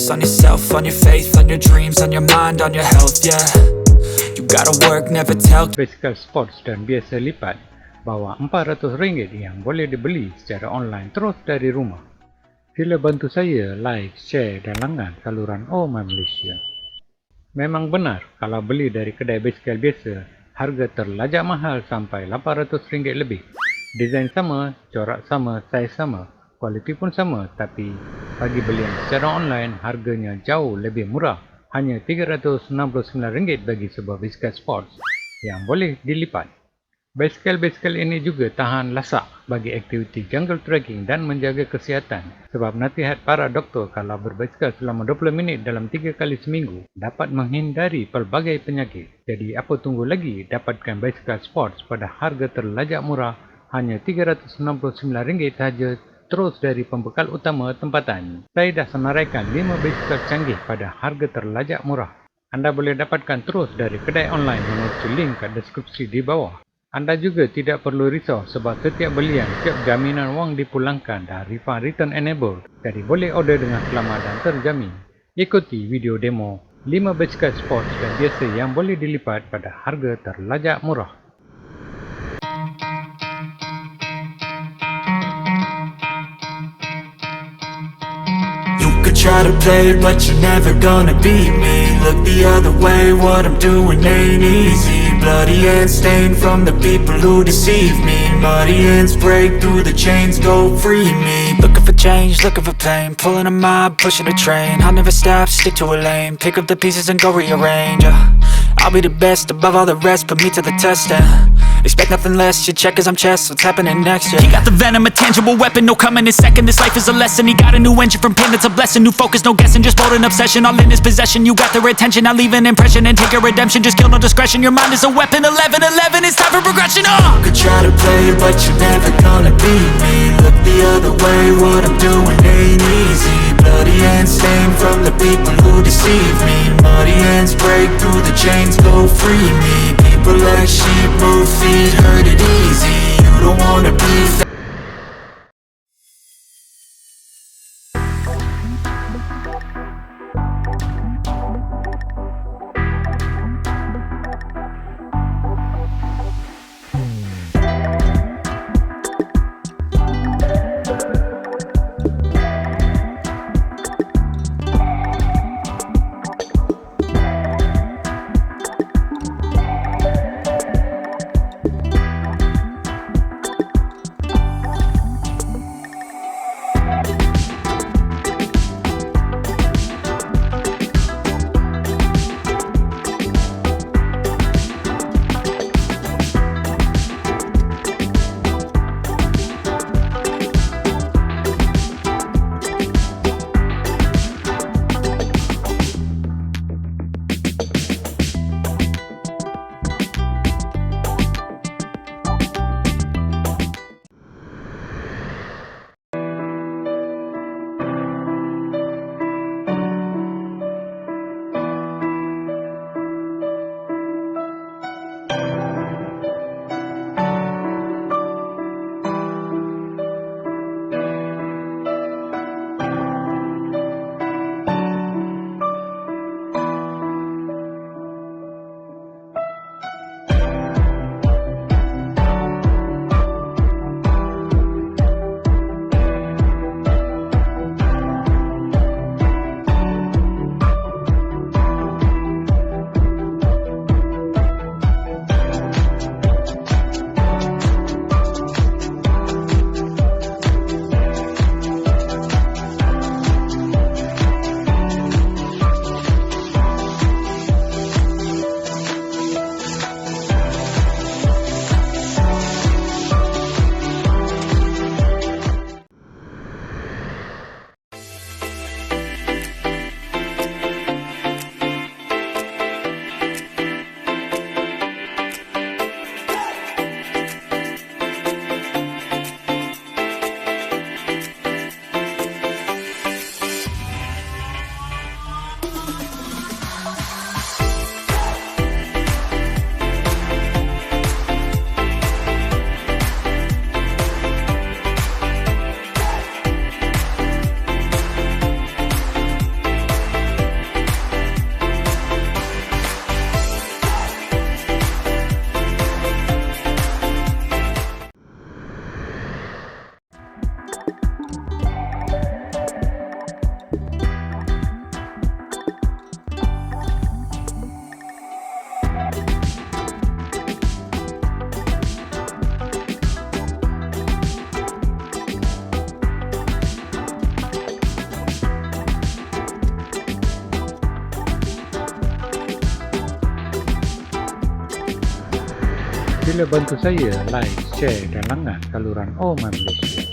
focus on yourself, on your faith, on your dreams, on your mind, on your health, yeah. You gotta work, never tell. Basikal sports dan biasa lipat bawah RM400 yang boleh dibeli secara online terus dari rumah. Sila bantu saya like, share dan langgan saluran Oh My Malaysia. Memang benar kalau beli dari kedai basikal biasa, harga terlajak mahal sampai RM800 lebih. Desain sama, corak sama, saiz sama, kualiti pun sama, tapi bagi belian secara online, harganya jauh lebih murah. Hanya RM369 bagi sebuah basikal sports yang boleh dilipat. Basikal-basikal ini juga tahan lasak bagi aktiviti jungle trekking dan menjaga kesihatan. Sebab nasihat para doktor kalau berbasikal selama 20 minit dalam 3 kali seminggu dapat menghindari pelbagai penyakit. Jadi apa tunggu lagi, dapatkan basikal sports pada harga terlajak murah hanya RM369 sahaja terus dari pembekal utama tempatan. Saya dah senaraikan 5 basikal canggih pada harga terlajak murah. Anda boleh dapatkan terus dari kedai online menerusi link kat deskripsi di bawah. Anda juga tidak perlu risau sebab setiap belian siap jaminan wang dipulangkan dan refund return enabled. Jadi boleh order dengan selamat dan terjamin. Ikuti video demo 5 basikal sports dan biasa yang boleh dilipat pada harga terlajak murah. Try to play it, but you're never gonna beat me. Look the other way, what I'm doing ain't easy. Bloody hands stained from the people who deceive me. Muddy hands break through the chains, go free me. Looking for change, looking for pain. Pulling a mob, pushing a train. I'll never stop, stick to a lane. Pick up the pieces and go rearrange. I'll be the best above all the rest, put me to the test and expect nothing less, your check is I'm chess, what's happening next, yeah. He got the venom, a tangible weapon, no coming in second. This life is a lesson, he got a new engine from pain, that's a blessing. New focus, no guessing, just bold and obsession. All in his possession, you got their attention. I'll leave an impression and take your redemption. Just kill no discretion, your mind is a weapon. 11-11, it's time for progression, You could try to play it, but you're never gonna beat me. Look the other way, what I'm doing ain't easy. Bloody hands stained from the people who deceive me. Muddy hands break through the chains, go free me. People like sheep move feet, hurt it easy. You don't wanna be Sila bantu saya like, share dan langgan saluran Oh My Malaysia.